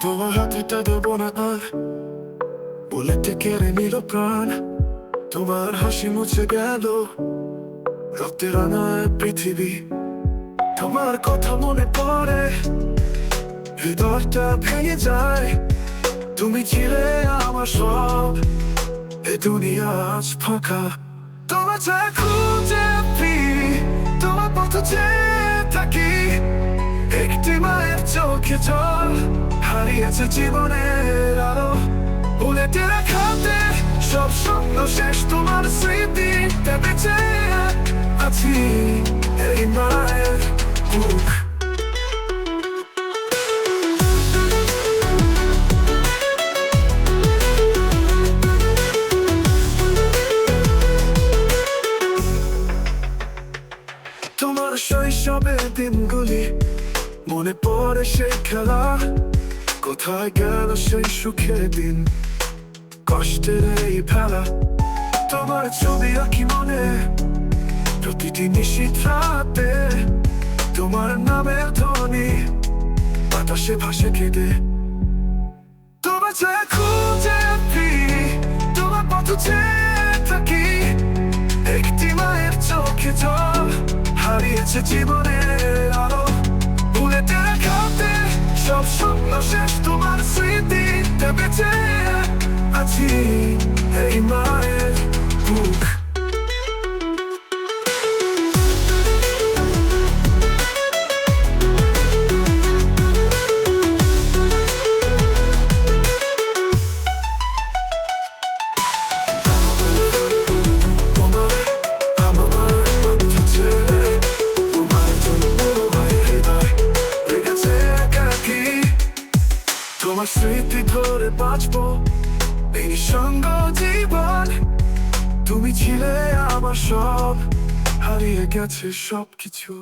তোমার হাতেটা দেবো না আর বলেতে কেড়ে নিল প্রাণ। তোমার হাসি মুছে গেল রক্তের রাঙায় পৃথিবী। তোমার কথা মনে পড়ে, হৃদয়টা ভেঙে যায়। তুমি ছিলে আমার সব, এ দুনিয়া আজ ফাঁকা। তোমার ছায়া খুঁজে ফিরি, তোমার পথ চেয়ে থাকি। একটি মায়ের চোখে জল, হারিয়েছে জীবনের আলো। বুলেটে রাখাতে সব স্বপ্ন শেষ, তোমার স্মৃতিতে বেঁচে আছি এই মায়ের বুক। তোমার শৈশবের দিনগুলি মনে পড়ে, সেই খেলা। কোথায় গেল সেই সুখের দিন, কষ্টের এই ফেলা। তোমার ছবি আঁকি মনে প্রতিটি নিশীথ রাতে। তোমার নামের ধ্বনি বাতাসে ভাসে কেঁদে। তোমার ছায়া খুঁজে ফিরি, তোমার পথ চেয়ে থাকি। একটি মায়ের চোখে জল, হারিয়েছে জীবনের আলো। বুলেটে রাখাতে সব স্বপ্ন শেষ, তোমার স্মৃতিতে বেঁচে আছি এই মায়ের বুক। তোমার স্মৃতি ধরে বাঁচবো এই নিঃসঙ্গ জীবন। তুমি ছিলে আমার সব, হারিয়ে গেছে সবকিছু।